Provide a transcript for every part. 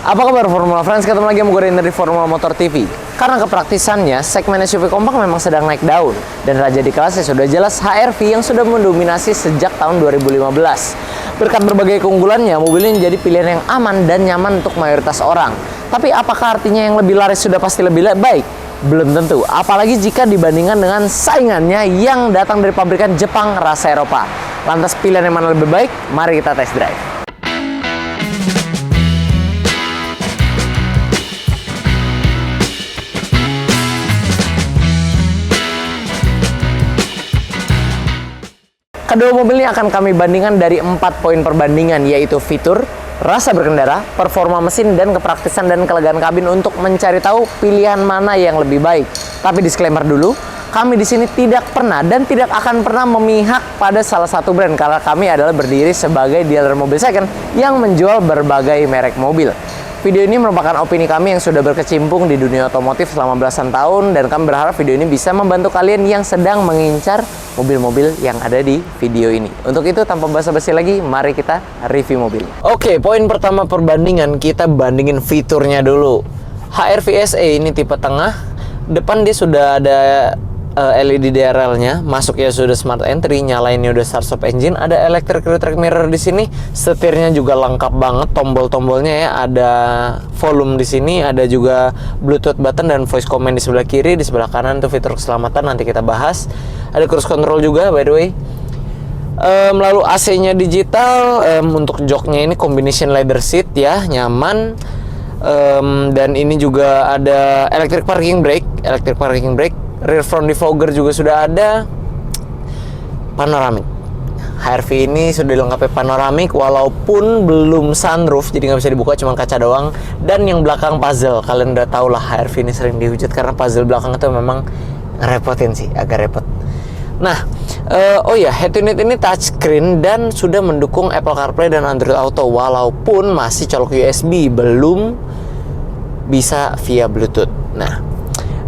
Apa kabar Formula Friends? Ketemu lagi sama gue Render di Formula Motor TV. Karena kepraktisannya, segmen SUV kompak memang sedang naik daun. Dan raja di kelasnya sudah jelas HR-V yang sudah mendominasi sejak tahun 2015. Berkat berbagai keunggulannya, mobil ini menjadi pilihan yang aman dan nyaman untuk mayoritas orang. Tapi apakah artinya yang lebih laris sudah pasti lebih baik? Belum tentu, apalagi jika dibandingkan dengan saingannya yang datang dari pabrikan Jepang rasa Eropa. Lantas pilihan yang mana lebih baik? Mari kita test drive. Kedua mobil ini akan kami bandingkan dari 4 poin perbandingan, yaitu fitur, rasa berkendara, performa mesin, dan kepraktisan dan kelegaan kabin untuk mencari tahu pilihan mana yang lebih baik. Tapi disclaimer dulu, kami di sini tidak pernah dan tidak akan pernah memihak pada salah satu brand karena kami adalah berdiri sebagai dealer mobil second yang menjual berbagai merek mobil. Video ini merupakan opini kami yang sudah berkecimpung di dunia otomotif selama belasan tahun dan kami berharap video ini bisa membantu kalian yang sedang mengincar mobil-mobil yang ada di video ini. Untuk itu tanpa basa-basi lagi, mari kita review mobil. Oke, poin pertama perbandingan, kita bandingin fiturnya dulu. HR-V SE ini tipe tengah, depan dia sudah ada LED DRL-nya, masuknya sudah smart entry, nyalainnya udah start stop engine, ada electric rear mirror di sini, setirnya juga lengkap banget, tombol-tombolnya ya, ada volume di sini, ada juga Bluetooth button dan voice command di sebelah kiri, di sebelah kanan itu fitur keselamatan nanti kita bahas. Ada cruise control juga by the way. Lalu AC-nya digital, untuk joknya ini combination leather seat ya, nyaman. Dan ini juga ada electric parking brake, rear front defogger juga sudah ada, panoramik. HR-V ini sudah dilengkapi panoramik walaupun belum sunroof, jadi nggak bisa dibuka, cuma kaca doang. Dan yang belakang puzzle, kalian udah tau lah HR-V ini sering dihujat karena puzzle belakang itu memang ngerepotin sih, agak repot. Nah, oh ya, head unit ini touchscreen dan sudah mendukung Apple CarPlay dan Android Auto walaupun masih colok USB, belum bisa via Bluetooth. Nah,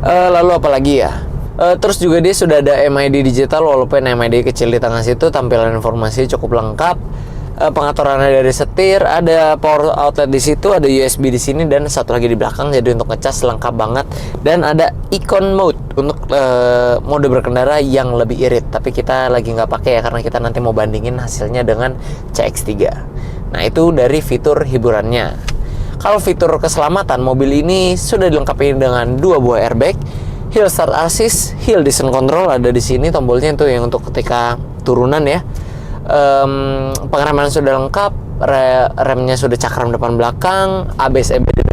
lalu apa lagi ya? Terus juga dia sudah ada MID digital walaupun MID kecil di tengah situ, tampilan informasi cukup lengkap. Pengaturannya dari setir, ada power outlet di situ, ada USB di sini dan satu lagi di belakang, jadi untuk ngecas lengkap banget. Dan ada icon mode untuk mode berkendara yang lebih irit, tapi kita lagi nggak pakai ya karena kita nanti mau bandingin hasilnya dengan CX-3. Nah, itu dari fitur hiburannya. Kalau fitur keselamatan, mobil ini sudah dilengkapi dengan 2 buah airbag, hill start assist, hill descent control ada di sini, tombolnya itu yang untuk ketika turunan ya. Pengereman sudah lengkap, remnya sudah cakram depan belakang, ABS EBD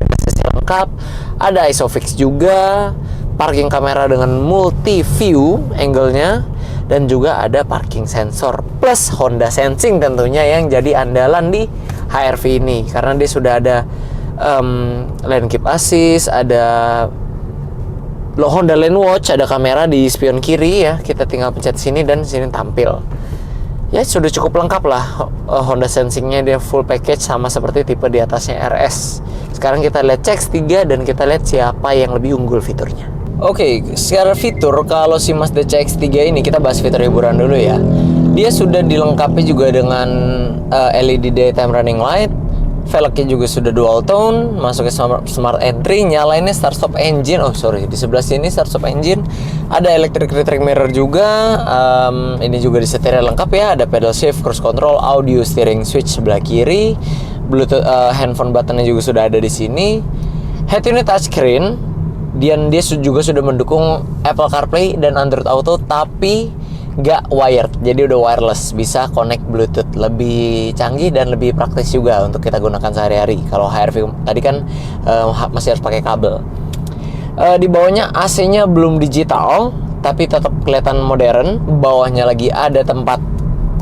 lengkap, ada ISOFIX juga, parking kamera dengan multi view angle-nya, dan juga ada parking sensor plus Honda Sensing tentunya yang jadi andalan di HR-V ini karena dia sudah ada lane keep assist, ada Honda Lane Watch, ada kamera di spion kiri ya, kita tinggal pencet sini dan sini tampil. Ya sudah cukup lengkap lah, Honda Sensing-nya dia full package sama seperti tipe di atasnya RS. Sekarang kita lihat CX-3 dan kita lihat siapa yang lebih unggul fiturnya. Oke, secara fitur kalau si Mazda CX-3 ini kita bahas fitur hiburan dulu ya. Dia sudah dilengkapi juga dengan LED daytime running light. Velgnya juga sudah dual tone, masuknya smart entry, nyalainnya start stop engine. Oh sorry, di sebelah sini start stop engine. Ada electric rear mirror juga. Ini juga disetirnya lengkap ya. Ada pedal shift, cruise control, audio steering switch sebelah kiri. Bluetooth handphone buttonnya juga sudah ada di sini. Head unit touchscreen. Dan dia juga sudah mendukung Apple CarPlay dan Android Auto, tapi nggak wired, jadi udah wireless, bisa connect Bluetooth, lebih canggih dan lebih praktis juga untuk kita gunakan sehari-hari. Kalau HR-V tadi kan masih harus pakai kabel. Di bawahnya AC-nya belum digital, tapi tetap kelihatan modern. Bawahnya lagi ada tempat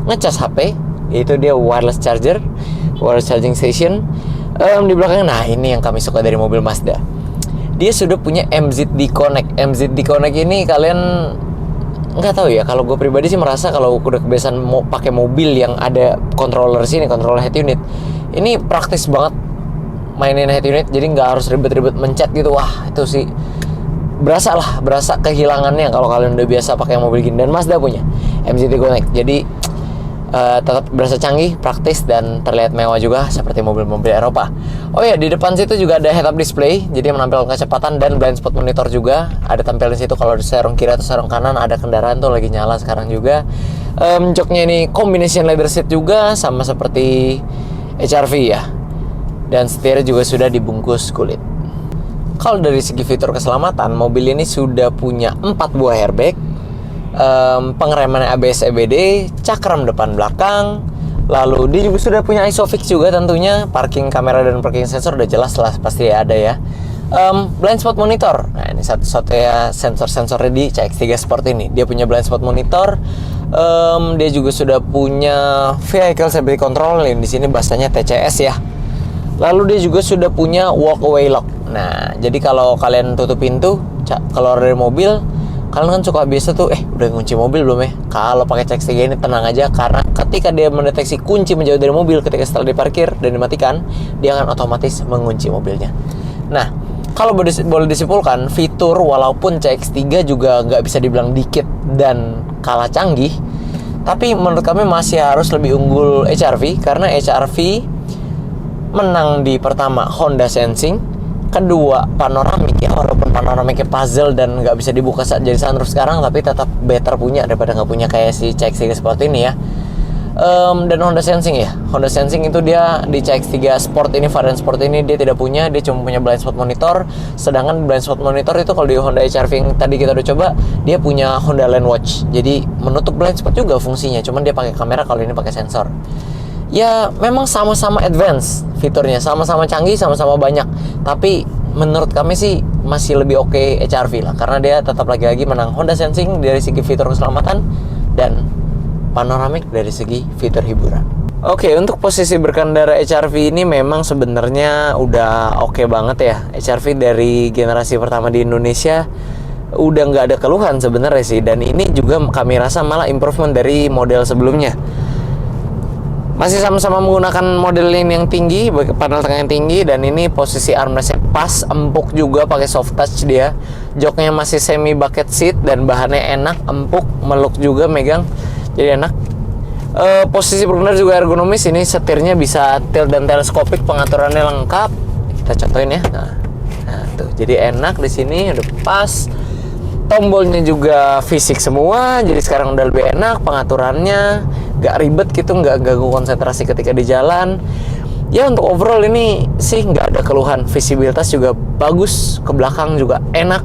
ngecas HP, yaitu dia wireless charger, wireless charging station. Di belakang, nah ini yang kami suka dari mobil Mazda. Dia sudah punya MZD Connect. MZD Connect ini kalian nggak tahu ya, kalau gue pribadi sih merasa kalau udah kebiasaan mau pakai mobil yang ada controller sini, controller head unit, ini praktis banget mainin head unit, jadi nggak harus ribet-ribet mencet gitu. Wah itu sih berasa kehilangannya kalau kalian udah biasa pakai mobil gini. Dan Mazda punya MZD Connect, jadi tetap berasa canggih, praktis, dan terlihat mewah juga seperti mobil-mobil Eropa. Oh ya, di depan situ juga ada head-up display, jadi menampilkan kecepatan dan blind spot monitor juga. Ada tampil di situ kalau di serong kiri atau serong kanan ada kendaraan tuh lagi nyala sekarang juga. Joknya ini combination leather seat juga, sama seperti HR-V ya. Dan setir juga sudah dibungkus kulit. Kalau dari segi fitur keselamatan, mobil ini sudah punya 4 buah airbag, pengereman ABS EBD, cakram depan belakang, lalu dia juga sudah punya ISOFIX juga tentunya, parking kamera dan parking sensor udah jelas lah pasti ada ya. Blind spot monitor, nah ini satu-satunya sensor-sensornya di CX-3 Sport ini. Dia punya blind spot monitor, dia juga sudah punya vehicle stability control, di sini bahasanya TCS ya. Lalu dia juga sudah punya walk-away lock. Nah, jadi kalau kalian tutup pintu, keluar dari mobil, kalian kan suka biasa tuh, udah ngunci mobil belum ya? Kalau pakai CX-3 ini tenang aja, karena ketika dia mendeteksi kunci menjauh dari mobil ketika setelah diparkir dan dimatikan, dia akan otomatis mengunci mobilnya. Nah, kalau boleh disimpulkan, fitur walaupun CX-3 juga nggak bisa dibilang dikit dan kalah canggih, tapi menurut kami masih harus lebih unggul HR-V, karena HR-V menang di pertama Honda Sensing, kedua panoramik ya, walaupun panoramiknya puzzle dan nggak bisa dibuka saat jadi sunroof sekarang, tapi tetap better punya daripada nggak punya kayak si CX-3 Sport ini ya. Dan Honda Sensing ya, Honda Sensing itu dia di CX-3 Sport ini, varian Sport ini dia tidak punya, dia cuma punya blind spot monitor. Sedangkan blind spot monitor itu kalau di Honda HR-V yang tadi kita udah coba, dia punya Honda Lane Watch, jadi menutup blind spot juga fungsinya, cuman dia pakai kamera, kalau ini pakai sensor. Ya memang sama-sama advance fiturnya, sama-sama canggih, sama-sama banyak. Tapi menurut kami sih masih lebih oke HR-V lah, karena dia tetap lagi-lagi menang Honda Sensing dari segi fitur keselamatan dan panoramik dari segi fitur hiburan. Oke, untuk posisi berkendara HR-V ini memang sebenarnya udah oke banget ya. HR-V dari generasi pertama di Indonesia udah nggak ada keluhan sebenarnya sih, dan ini juga kami rasa malah improvement dari model sebelumnya. Masih sama-sama menggunakan model ini yang tinggi, panel tengah yang tinggi, dan ini posisi armrestnya pas, empuk juga, pakai soft touch dia. Joknya masih semi bucket seat dan bahannya enak, empuk, meluk juga megang, jadi enak. Posisi berkendara juga ergonomis, ini setirnya bisa tilt dan teleskopik, pengaturannya lengkap. Kita contohin ya. Nah tuh, jadi enak di sini, udah pas. Tombolnya juga fisik semua, jadi sekarang udah lebih enak, pengaturannya gak ribet gitu, gak ganggu konsentrasi ketika di jalan. Ya untuk overall ini sih gak ada keluhan, visibilitas juga bagus, ke belakang juga enak,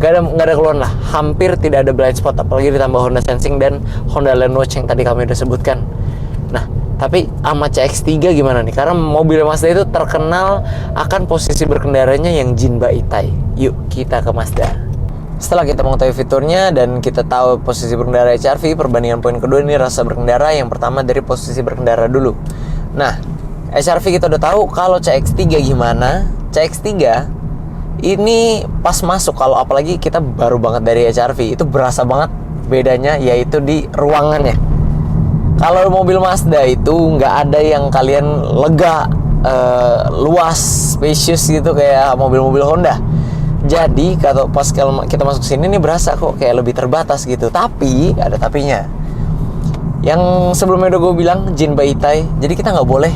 gak ada keluhan lah, hampir tidak ada blind spot, apalagi ditambah Honda Sensing dan Honda Lane Watch yang tadi kami udah sebutkan. Nah, tapi sama CX-3 gimana nih? Karena mobil Mazda itu terkenal akan posisi berkendaranya yang Jinba Itai. Yuk kita ke Mazda. Setelah kita mengetahui fiturnya dan kita tahu posisi berkendara HR-V, perbandingan poin kedua ini rasa berkendara. Yang pertama dari posisi berkendara dulu. Nah, HR-V kita udah tahu, kalau CX-3 gimana? CX-3 ini pas masuk, kalau apalagi kita baru banget dari HR-V, itu berasa banget bedanya, yaitu di ruangannya. Kalau mobil Mazda itu nggak ada yang kalian lega, luas, spacious gitu kayak mobil-mobil Honda. Jadi kalau pas kita masuk sini nih berasa kok kayak lebih terbatas gitu. Tapi ada tapinya. Yang sebelumnya udah gue bilang Jinba Itai. Jadi kita nggak boleh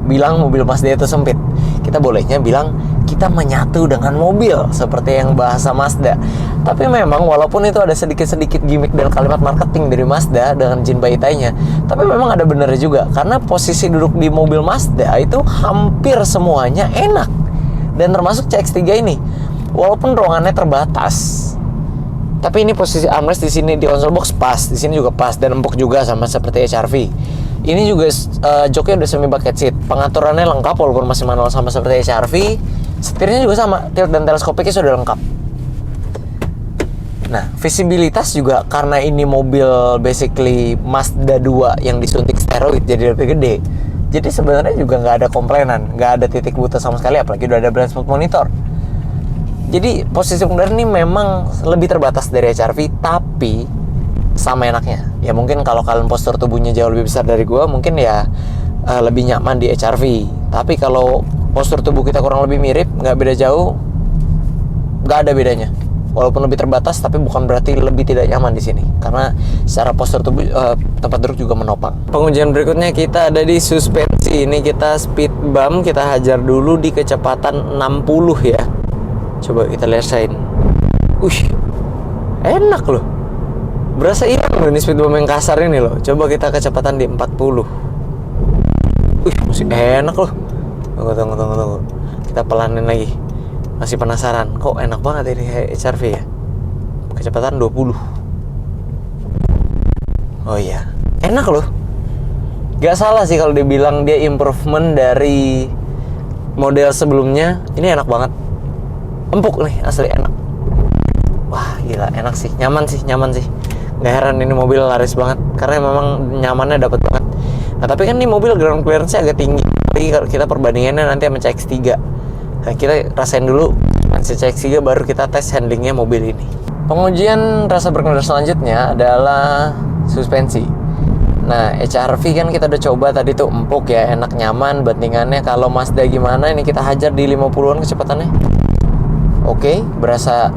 bilang mobil Mazda itu sempit. Kita bolehnya bilang kita menyatu dengan mobil, seperti yang bahasa Mazda. Tapi memang walaupun itu ada sedikit-sedikit gimmick dan kalimat marketing dari Mazda dengan Jinba Itai-nya, tapi memang ada benernya juga, karena posisi duduk di mobil Mazda itu hampir semuanya enak. Dan termasuk CX-3 ini. Walaupun ruangannya terbatas, tapi ini posisi armrest di sini di console box pas, di sini juga pas dan empuk juga sama seperti HR-V. Ini juga joknya udah semi bucket seat, pengaturannya lengkap walaupun masih manual sama seperti HR-V. Setirnya juga sama, tilt dan teleskopiknya sudah lengkap. Nah, visibilitas juga karena ini mobil basically Mazda 2 yang disuntik steroid jadi lebih gede. Jadi sebenarnya juga nggak ada komplainan, nggak ada titik buta sama sekali, apalagi udah ada blind spot monitor. Jadi posisi pengendara ini memang lebih terbatas dari HR-V, tapi sama enaknya. Ya mungkin kalau kalian postur tubuhnya jauh lebih besar dari gua, mungkin ya lebih nyaman di HR-V. Tapi kalau postur tubuh kita kurang lebih mirip, nggak beda jauh, nggak ada bedanya. Walaupun lebih terbatas, tapi bukan berarti lebih tidak nyaman di sini. Karena secara postur tubuh, tempat duduk juga menopang. Pengujian berikutnya kita ada di suspensi. Ini kita speed bump, kita hajar dulu di kecepatan 60 ya. Coba kita rasain. Enak loh. Berasa hilang loh ini speed bump yang kasar ini loh. Coba kita kecepatan di 40. Masih enak loh. Tunggu. Kita pelanin lagi. Masih penasaran, kok enak banget ini HR-V ya. Kecepatan 20. Oh iya, enak loh. Gak salah sih kalau dibilang dia improvement dari model sebelumnya. Ini enak banget. Empuk nih, asli enak. Wah gila, enak sih, nyaman sih. Gak heran ini mobil laris banget, karena memang nyamannya dapet banget. Nah tapi kan ini mobil ground clearance-nya agak tinggi. Jadi kalau kita perbandingannya nanti sama CX-3. Nah, kita rasain dulu masih CX-3 baru kita tes handlingnya mobil ini. Pengujian rasa berkendara selanjutnya adalah suspensi. Nah, HR-V kan kita udah coba tadi tuh empuk ya, enak nyaman. Bandingannya kalau Mazda gimana, ini kita hajar di 50-an kecepatannya. Oke, berasa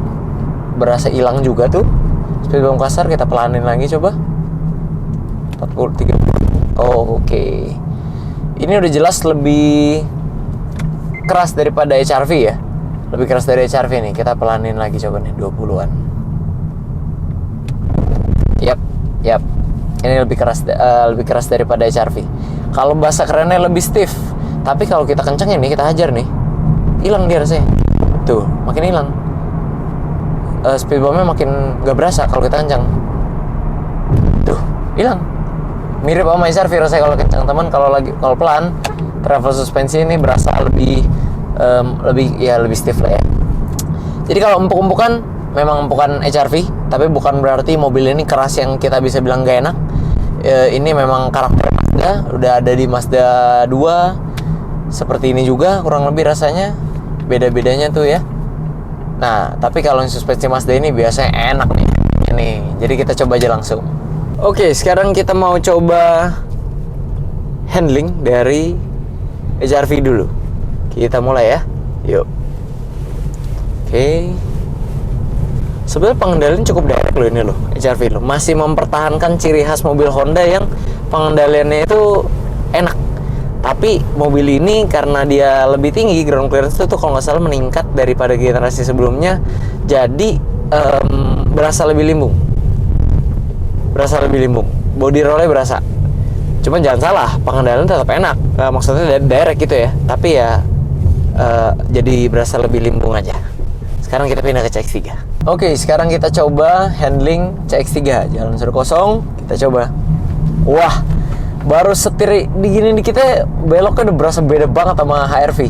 hilang juga tuh. Speed bump kasar kita pelanin lagi coba. 40, 30. Oh, oke. Ini udah jelas lebih keras daripada HR-V ya. Lebih keras dari HR-V nih. Kita pelanin lagi coba nih 20-an. Yap. Ini lebih keras daripada HR-V. Kalau bahasa kerennya lebih stiff. Tapi kalau kita kencengin nih, kita hajar nih, hilang dia rasanya. Tuh, makin hilang. Speed bumpnya makin gak berasa kalau kita kencang. Tuh, hilang. Mirip sama HR-V rasanya kalau kencang, teman. Kalau pelan, travel suspensi ini berasa lebih stiff lah ya. Jadi kalau empuk-empukan memang empukan HR-V, tapi bukan berarti mobil ini keras yang kita bisa bilang gak enak. Ini memang karakter Mazda, udah ada di Mazda 2 seperti ini juga kurang lebih rasanya. Beda-bedanya tuh ya. Nah, tapi kalau yang suspensi Mazda ini biasanya enak nih. Ini, jadi kita coba aja langsung. Oke, sekarang kita mau coba handling dari HR-V dulu. Kita mulai ya. Yuk. Oke. Sebenarnya pengendalian cukup direct loh ini loh, HR-V loh. Masih mempertahankan ciri khas mobil Honda yang pengendaliannya itu enak. Tapi mobil ini karena dia lebih tinggi, ground clearance itu kalau nggak salah meningkat daripada generasi sebelumnya. Jadi berasa lebih limbung. Body roll-nya berasa. Cuman jangan salah, pengendalian tetap enak. Maksudnya direct gitu ya. Tapi ya jadi berasa lebih limbung aja. Sekarang kita pindah ke CX-3. Oke, sekarang kita coba handling CX-3. Jalan sudah kosong, kita coba. Wah, baru setir digini kita beloknya udah berasa beda banget sama HR-V.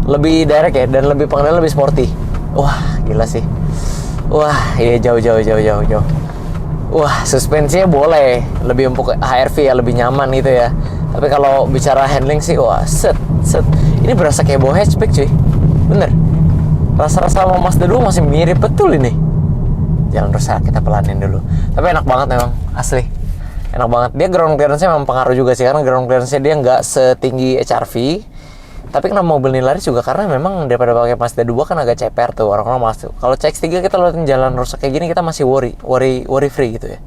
Lebih direct ya, dan lebih pengendalian lebih sporty. Wah, gila sih. Wah, iya jauh. Wah, suspensinya boleh lebih empuk HR-V ya, lebih nyaman gitu ya. Tapi kalau bicara handling sih, wah, set. Ini berasa kayak bawa hatchback cuy. Bener. Rasa-rasa sama Mazda 2 masih mirip betul ini. Jangan rusak, kita pelanin dulu. Tapi enak banget memang, asli. Enak banget. Dia ground clearance-nya memang pengaruh juga sih, karena ground clearance-nya dia nggak setinggi HR-V. Tapi kenapa mobil ini laris juga karena memang daripada pakai Mazda 2 kan agak ceper tuh orang-orang masuk. Kalau CX-3 kita lewatin jalan rusak kayak gini kita masih worry free gitu ya.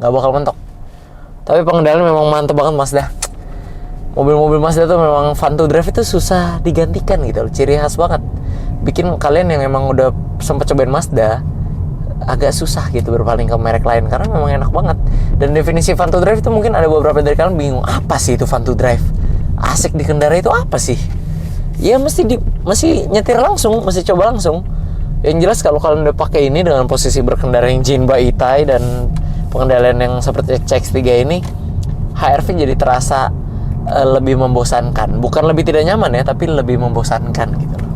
Nggak bakal mentok. Tapi pengendalian memang mantep banget Mazda. Mobil-mobil Mazda tuh memang fun to drive itu susah digantikan gitu loh. Ciri khas banget. Bikin kalian yang emang udah sempat cobain Mazda agak susah gitu berpaling ke merek lain karena memang enak banget. Dan definisi fun to drive itu mungkin ada beberapa dari kalian bingung, apa sih itu fun to drive? Asik di kendara itu apa sih? Ya mesti nyetir langsung, mesti coba langsung. Yang jelas kalau kalian udah pakai ini dengan posisi berkendara yang Jinba Itai dan pengendalian yang seperti CX-3 ini, HR-V jadi terasa lebih membosankan. Bukan lebih tidak nyaman ya, tapi lebih membosankan gitu loh.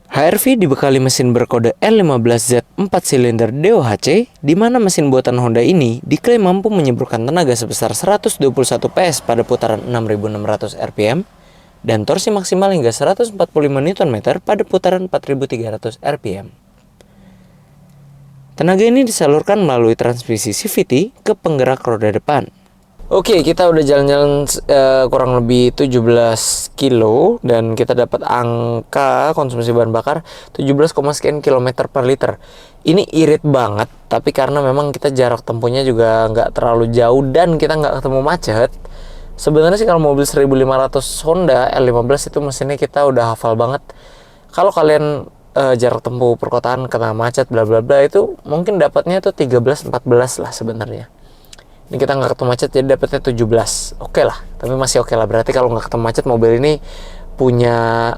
HR-V dibekali mesin berkode L15Z 4 silinder DOHC, di mana mesin buatan Honda ini diklaim mampu menyemburkan tenaga sebesar 121 PS pada putaran 6.600 rpm dan torsi maksimal hingga 145 Nm pada putaran 4.300 rpm. Tenaga ini disalurkan melalui transmisi CVT ke penggerak roda depan. Oke, kita udah jalan-jalan kurang lebih 17 kilo dan kita dapat angka konsumsi bahan bakar 17, sekian kilometer per liter. Ini irit banget, tapi karena memang kita jarak tempuhnya juga nggak terlalu jauh dan kita nggak ketemu macet. Sebenarnya sih kalau mobil 1500 Honda L15 itu mesinnya kita udah hafal banget. Kalau kalian jarak tempuh perkotaan kena macet bla bla bla itu mungkin dapatnya tuh 13-14 lah sebenarnya. Ini kita nggak ketemu macet jadi dapatnya 17. Oke lah, tapi masih oke lah. Berarti kalau nggak ketemu macet mobil ini punya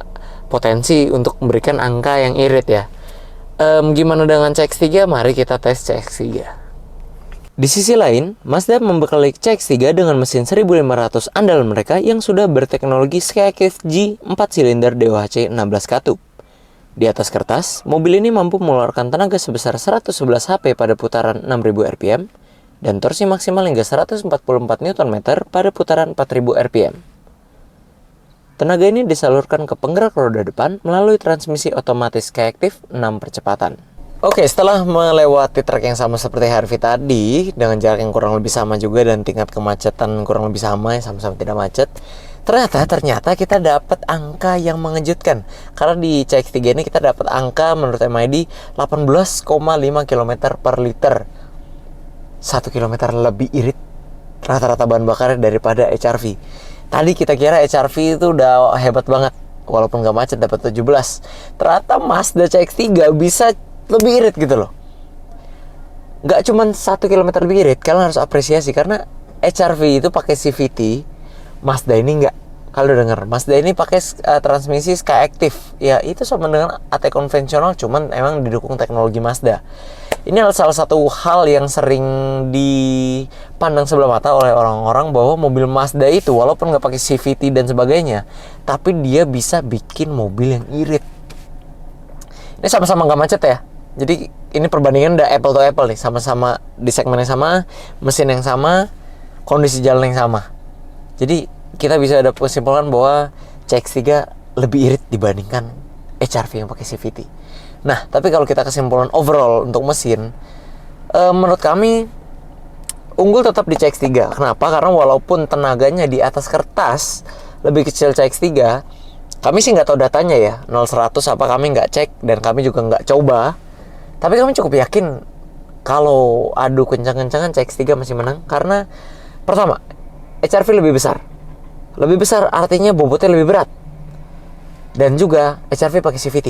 potensi untuk memberikan angka yang irit ya. Gimana dengan CX-3? Mari kita tes CX-3. Di sisi lain, Mazda membekali CX-3 dengan mesin 1500 andalan mereka yang sudah berteknologi Skyactiv G 4 silinder DOHC 16 katup. Di atas kertas, mobil ini mampu mengeluarkan tenaga sebesar 111 HP pada putaran 6000 rpm dan torsi maksimal hingga 144 Nm pada putaran 4000 rpm. Tenaga ini disalurkan ke penggerak roda depan melalui transmisi otomatis Skyactiv 6 percepatan. Oke, setelah melewati trek yang sama seperti HRV tadi, dengan jarak yang kurang lebih sama juga dan tingkat kemacetan kurang lebih sama, sama-sama tidak macet, ternyata kita dapat angka yang mengejutkan. Karena di CX-3 ini kita dapat angka menurut MID 18,5 km per liter. 1 km lebih irit rata-rata bahan bakarnya daripada HR-V. Tadi kita kira HR-V itu udah hebat banget, walaupun gak macet dapat 17. Ternyata Mazda CX-3 bisa lebih irit gitu loh. Gak cuman 1 km lebih irit, kalian harus apresiasi karena HR-V itu pakai CVT, Mazda ini enggak. Kalau denger, Mazda ini pakai transmisi Skyactiv. Ya itu sama dengan AT konvensional, cuman emang didukung teknologi Mazda. Ini adalah salah satu hal yang sering dipandang sebelah mata oleh orang-orang bahwa mobil Mazda itu walaupun nggak pakai CVT dan sebagainya, tapi dia bisa bikin mobil yang irit. Ini sama-sama nggak macet ya. Jadi ini perbandingan udah apple to apple nih, sama-sama di segmen yang sama, mesin yang sama, kondisi jalan yang sama. Jadi kita bisa ada kesimpulan bahwa CX-3 lebih irit dibandingkan HR-V yang pakai CVT. Nah, tapi kalau kita kesimpulan overall untuk mesin, menurut kami unggul tetap di CX-3. Kenapa? Karena walaupun tenaganya di atas kertas lebih kecil CX-3, kami sih nggak tahu datanya ya, 0-100 apa kami nggak cek dan kami juga nggak coba. Tapi kami cukup yakin kalau adu kencang-kencangan CX-3 masih menang karena pertama, HR-V lebih besar. Lebih besar artinya bobotnya lebih berat. Dan juga HR-V pakai CVT.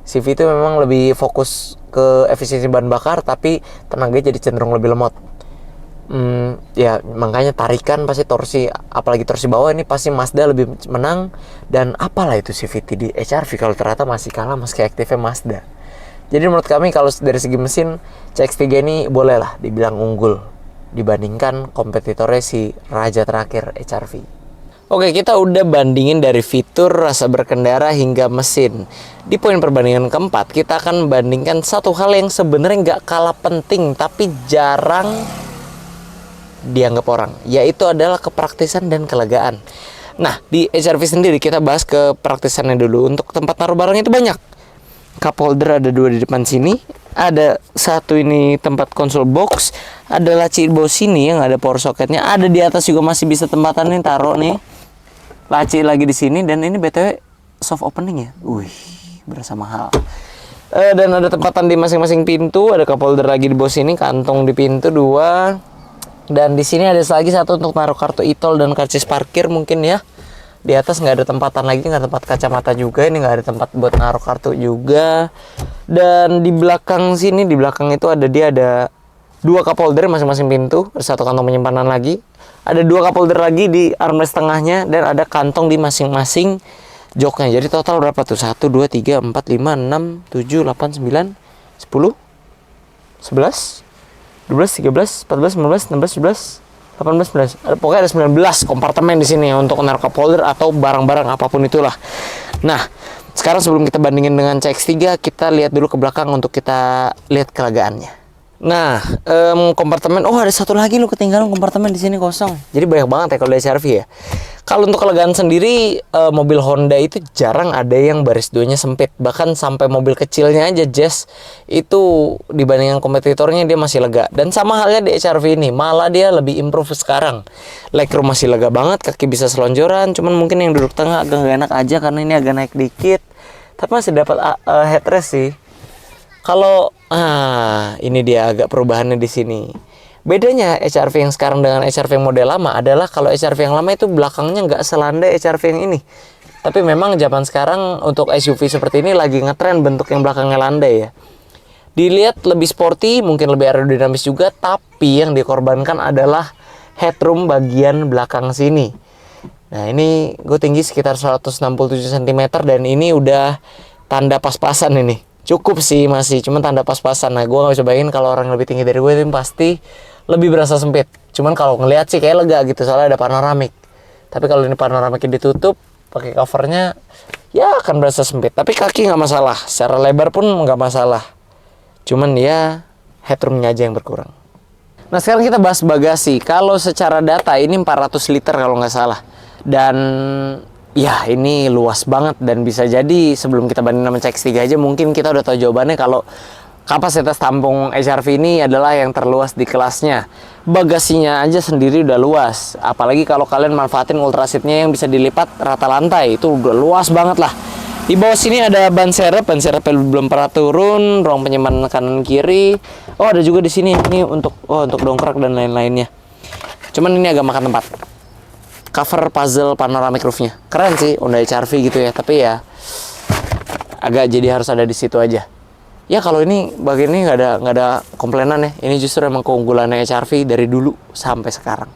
CVT memang lebih fokus ke efisiensi bahan bakar, tapi tenaganya jadi cenderung lebih lemot. Ya makanya tarikan pasti torsi, apalagi torsi bawah ini pasti Mazda lebih menang. Dan apalah itu CVT di HR-V kalau ternyata masih kalah meski aktifnya Mazda. Jadi menurut kami kalau dari segi mesin CX-3 ini bolehlah dibilang unggul dibandingkan kompetitornya si raja terakhir HR-V. Oke, kita udah bandingin dari fitur, rasa berkendara, hingga mesin. Di poin perbandingan keempat, kita akan bandingkan satu hal yang sebenarnya nggak kalah penting, tapi jarang dianggap orang, yaitu adalah kepraktisan dan kelegaan. Nah, di HR-V sendiri kita bahas kepraktisannya dulu. Untuk tempat taruh barang itu banyak. Cup holder ada 2 di depan sini. Ada satu ini tempat konsol box. Ada laci di bawah sini yang ada power socketnya. Ada di atas juga masih bisa tempatan nih taruh nih. Laci lagi di sini dan ini BTW soft opening ya. Wih, berasa mahal. Dan ada tempatan di masing-masing pintu, ada cup holder lagi di bawah sini, kantong di pintu 2. Dan di sini ada lagi satu untuk naruh kartu e-tol dan karcis parkir mungkin ya. Di atas nggak ada tempatan lagi, nggak tempat kacamata juga, ini nggak ada tempat buat naruh kartu juga. Dan di belakang sini, di belakang itu ada 2 cup holder masing-masing pintu, ada 1 kantong penyimpanan lagi. Ada 2 cup holder lagi di armrest tengahnya dan ada kantong di masing-masing joknya. Jadi total berapa tuh? 1, 2, 3, 4, 5, 6, 7, 8, 9, 10, 11, 12, 13, 14, 15, 16, 17, 18, 19. Pokoknya ada 19 kompartemen di sini untuk naruh cup holder atau barang-barang apapun itulah. Nah, sekarang sebelum kita bandingin dengan CX-3, kita lihat dulu ke belakang untuk kita lihat kelegaannya. Nah, kompartemen, oh ada satu lagi lo ketinggalan kompartemen di sini kosong. Jadi banyak banget ya kalau dari HRV ya. Kalau untuk kelegaan sendiri, mobil Honda itu jarang ada yang baris duanya sempit. Bahkan sampai mobil kecilnya aja Jazz itu dibandingkan kompetitornya dia masih lega. Dan sama halnya di HRV ini, malah dia lebih improve sekarang. Legroom masih lega banget, kaki bisa selonjoran. Cuman mungkin yang duduk tengah agak gak enak aja karena ini agak naik dikit. Tapi masih dapat headrest sih. Kalau ini dia agak perubahannya di sini. Bedanya HRV yang sekarang dengan HRV yang model lama adalah kalau HRV yang lama itu belakangnya nggak selandai HRV yang ini. Tapi memang zaman sekarang untuk SUV seperti ini lagi ngetren bentuk yang belakangnya landai ya. Dilihat lebih sporty, mungkin lebih aerodinamis juga, tapi yang dikorbankan adalah headroom bagian belakang sini. Nah ini gue tinggi sekitar 167 cm dan ini udah tanda pas-pasan ini. Cukup sih masih, cuman tanda pas-pasan. Nah, gue gak bisa bayangin kalau orang lebih tinggi dari gue itu pasti lebih berasa sempit. Cuman kalau ngelihat sih kayak lega gitu, soalnya ada panoramik. Tapi kalau ini panoramiknya ditutup, pakai covernya, ya akan berasa sempit. Tapi kaki nggak masalah, secara lebar pun nggak masalah. Cuman ya headroomnya aja yang berkurang. Nah, sekarang kita bahas bagasi. Kalau secara data ini 400 liter kalau nggak salah. Dan ya ini luas banget dan bisa jadi sebelum kita bandingin sama CX-3 aja mungkin kita udah tahu jawabannya kalau kapasitas tampung HRV ini adalah yang terluas di kelasnya. Bagasinya aja sendiri udah luas, apalagi kalau kalian manfaatin ultraseatnya yang bisa dilipat rata lantai, itu udah luas banget lah. Di bawah sini ada ban serep belum pernah turun, ruang penyimpanan kanan kiri. Oh ada juga di sini ini untuk dongkrak dan lain-lainnya. Cuman ini agak makan tempat. Cover puzzle panoramic roofnya keren sih Honda HR-V gitu ya, tapi ya agak jadi harus ada di situ aja. Ya kalau ini bagian ini nggak ada komplainan ya. Ini justru emang keunggulannya HR-V dari dulu sampai sekarang.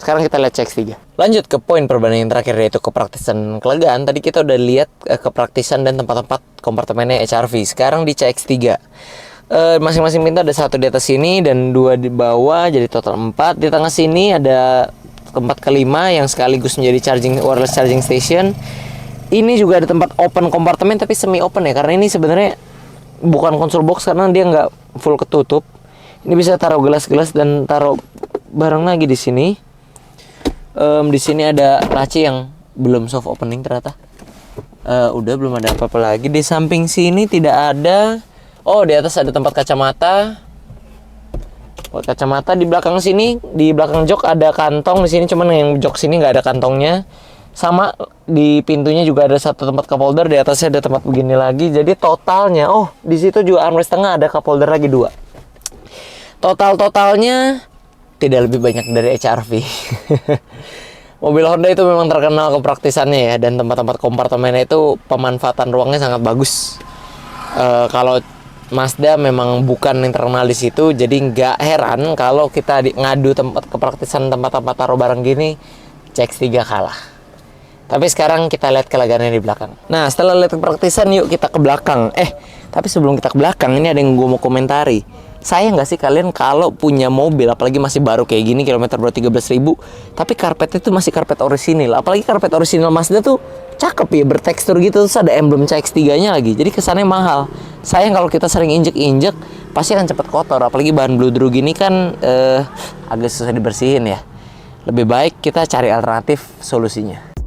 Sekarang kita lihat CX-3. Lanjut ke poin perbandingan terakhir yaitu kepraktisan kelegaan. Tadi kita udah lihat kepraktisan dan tempat-tempat kompartemennya HR-V. Sekarang di CX-3. Masing-masing pintu ada satu di atas sini dan dua di bawah, jadi total 4. Di tengah sini ada tempat kelima yang sekaligus menjadi wireless charging station. Ini juga ada tempat open kompartemen tapi semi open ya, karena ini sebenarnya bukan konsol box karena dia nggak full ketutup. Ini bisa taruh gelas-gelas dan taruh barang lagi di sini. Di sini ada laci yang belum soft opening ternyata. Udah belum ada apa-apa lagi. Di samping sini tidak ada. Oh di atas ada tempat kacamata. Buat kacamata. Di belakang sini, di belakang jok ada kantong di sini, cuman yang jok sini nggak ada kantongnya. Sama di pintunya juga ada satu tempat cup holder, di atasnya ada tempat begini lagi. Jadi totalnya, oh di situ juga armrest tengah ada cup holder lagi 2. Totalnya tidak lebih banyak dari HR-V. Mobil Honda itu memang terkenal kepraktisannya ya, dan tempat-tempat kompartemennya itu pemanfaatan ruangnya sangat bagus. Kalau Mazda memang bukan yang terkenal di situ, jadi nggak heran kalau kita ngadu tempat kepraktisan tempat-tempat taruh barang gini, CX-3 kalah. Tapi sekarang kita lihat kelegaannya di belakang. Nah, setelah lihat kepraktisan, yuk kita ke belakang. Tapi sebelum kita ke belakang, ini ada yang gue mau komentari. Sayang nggak sih kalian kalau punya mobil, apalagi masih baru kayak gini, kilometer baru 13.000, tapi karpetnya itu masih karpet orisinil. Apalagi karpet orisinil Mazda tuh cakep ya, bertekstur gitu, terus ada emblem CX-3-nya lagi. Jadi kesannya mahal. Sayang kalau kita sering injek-injek, pasti akan cepet kotor. Apalagi bahan bludru gini kan agak susah dibersihin ya. Lebih baik kita cari alternatif solusinya.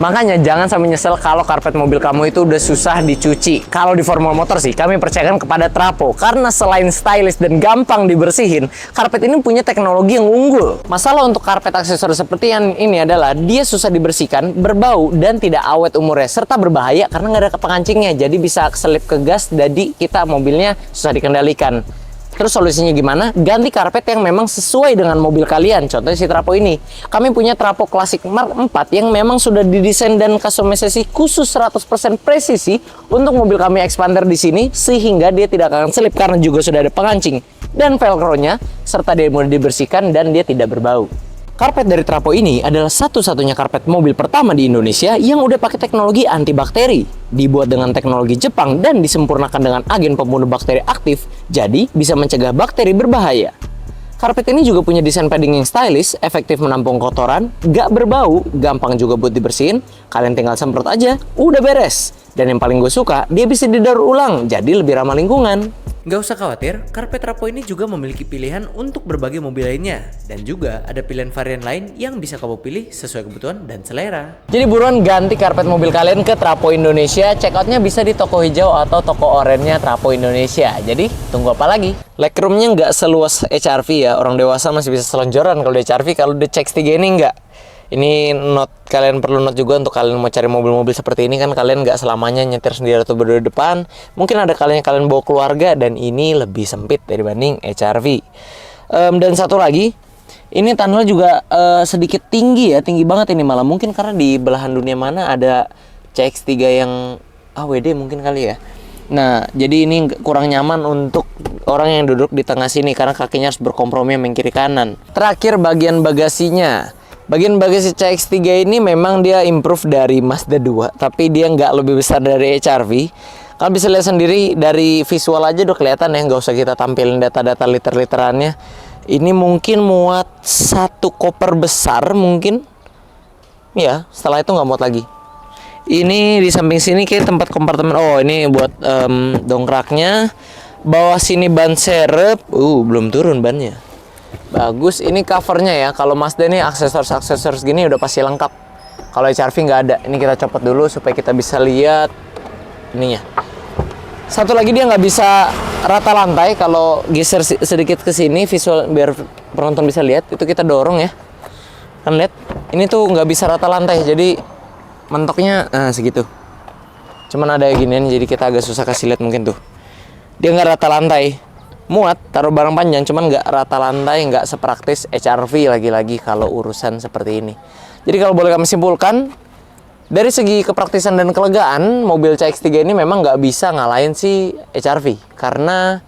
Makanya jangan sampai nyesel kalau karpet mobil kamu itu udah susah dicuci. Kalau di Formula Motor sih, kami percayakan kepada Trapo. Karena selain stylish dan gampang dibersihin, karpet ini punya teknologi yang unggul. Masalah untuk karpet aksesoris seperti yang ini adalah dia susah dibersihkan, berbau, dan tidak awet umurnya. Serta berbahaya karena nggak ada pengancingnya. Jadi bisa keselip ke gas, jadi kita mobilnya susah dikendalikan. Terus solusinya gimana? Ganti karpet yang memang sesuai dengan mobil kalian. Contohnya si Trapo ini. Kami punya Trapo Classic Mark 4 yang memang sudah didesain dan customisasi khusus 100% presisi untuk mobil kami Expander di sini, sehingga dia tidak akan selip karena juga sudah ada pengancing dan velcro-nya, serta dia mudah dibersihkan dan dia tidak berbau. Karpet dari Trapo ini adalah satu-satunya karpet mobil pertama di Indonesia yang udah pakai teknologi antibakteri. Dibuat dengan teknologi Jepang dan disempurnakan dengan agen pembunuh bakteri aktif, jadi bisa mencegah bakteri berbahaya. Karpet ini juga punya desain padding yang stylish, efektif menampung kotoran, gak berbau, gampang juga buat dibersihin. Kalian tinggal semprot aja, udah beres. Dan yang paling gue suka, dia bisa didaur ulang, jadi lebih ramah lingkungan. Nggak usah khawatir, karpet Rapo ini juga memiliki pilihan untuk berbagai mobil lainnya. Dan juga ada pilihan varian lain yang bisa kamu pilih sesuai kebutuhan dan selera. Jadi buruan ganti karpet mobil kalian ke Trapo Indonesia. Check out-nya bisa di toko hijau atau toko oranye Trapo Indonesia. Jadi tunggu apa lagi? Legroomnya nggak seluas HR-V ya. Orang dewasa masih bisa selonjoran kalau di HR-V. Kalau di CX-3 ini nggak. Ini kalian perlu note juga untuk kalian mau cari mobil-mobil seperti ini kan kalian nggak selamanya nyetir sendiri atau berdua di depan. Mungkin ada kalian bawa keluarga dan ini lebih sempit dibanding HR-V. Dan satu lagi, ini tunnel juga sedikit tinggi ya, tinggi banget ini malah. Mungkin karena di belahan dunia mana ada CX-3 yang AWD mungkin kali ya. Nah, jadi ini kurang nyaman untuk orang yang duduk di tengah sini karena kakinya harus berkompromi sama kiri kanan. Terakhir bagian bagasinya. Bagian bagasi CX-3 ini memang dia improve dari Mazda 2, tapi dia nggak lebih besar dari HR-V. Kalian bisa lihat sendiri dari visual aja udah kelihatan ya, nggak usah kita tampilin data-data liter-literannya. Ini mungkin muat satu koper besar mungkin. Ya, setelah itu nggak muat lagi. Ini di samping sini kayak tempat kompartemen. Oh, ini buat dongkraknya. Bawah sini ban serep. Belum turun bannya. Bagus, ini covernya ya. Kalau Mazda ini aksesoris gini udah pasti lengkap. Kalau HR-V nggak ada. Ini kita copot dulu supaya kita bisa lihat ininya. Satu lagi dia nggak bisa rata lantai. Kalau geser sedikit ke sini visual biar penonton bisa lihat, itu kita dorong ya. Kan lihat, ini tuh nggak bisa rata lantai. Jadi mentoknya segitu. Cuman ada ginian jadi kita agak susah kasih lihat mungkin tuh. Dia nggak rata lantai. Muat, taruh barang panjang, cuman nggak rata lantai, nggak sepraktis HR-V lagi-lagi kalau urusan seperti ini. Jadi kalau boleh kami simpulkan, dari segi kepraktisan dan kelegaan, mobil CX-3 ini memang nggak bisa ngalahin si HR-V. Karena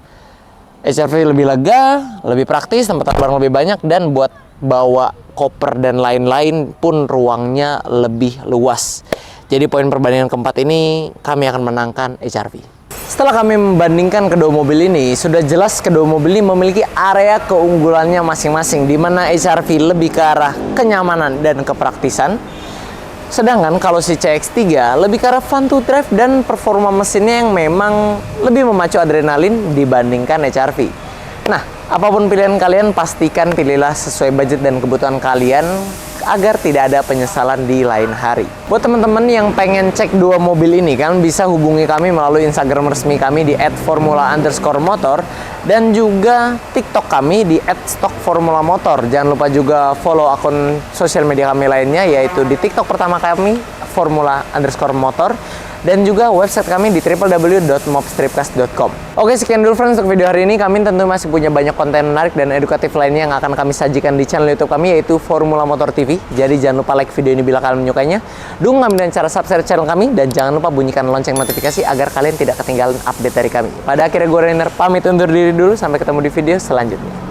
HR-V lebih lega, lebih praktis, tempat barang lebih banyak, dan buat bawa koper dan lain-lain pun ruangnya lebih luas. Jadi poin perbandingan keempat ini, kami akan menangkan HR-V. Setelah kami membandingkan kedua mobil ini, sudah jelas kedua mobil ini memiliki area keunggulannya masing-masing, di mana HR-V lebih ke arah kenyamanan dan kepraktisan. Sedangkan kalau si CX-3 lebih ke arah fun to drive dan performa mesinnya yang memang lebih memacu adrenalin dibandingkan HR-V. Nah, apapun pilihan kalian, pastikan pilihlah sesuai budget dan kebutuhan kalian agar tidak ada penyesalan di lain hari. Buat teman-teman yang pengen cek dua mobil ini, kan bisa hubungi kami melalui Instagram resmi kami di @formula_motor dan juga TikTok kami di @stockformulamotor. Jangan lupa juga follow akun sosial media kami lainnya, yaitu di TikTok pertama kami formula_motor dan juga website kami di www.mobstripcast.com. Oke, sekian dulu friends untuk video hari ini. Kami tentu masih punya banyak konten menarik dan edukatif lainnya yang akan kami sajikan di channel YouTube kami, yaitu Formula Motor TV. Jadi jangan lupa like video ini bila kalian menyukainya. Dukung kami dengan cara subscribe channel kami dan jangan lupa bunyikan lonceng notifikasi agar kalian tidak ketinggalan update dari kami. Pada akhirnya gue Rainer pamit undur diri dulu, sampai ketemu di video selanjutnya.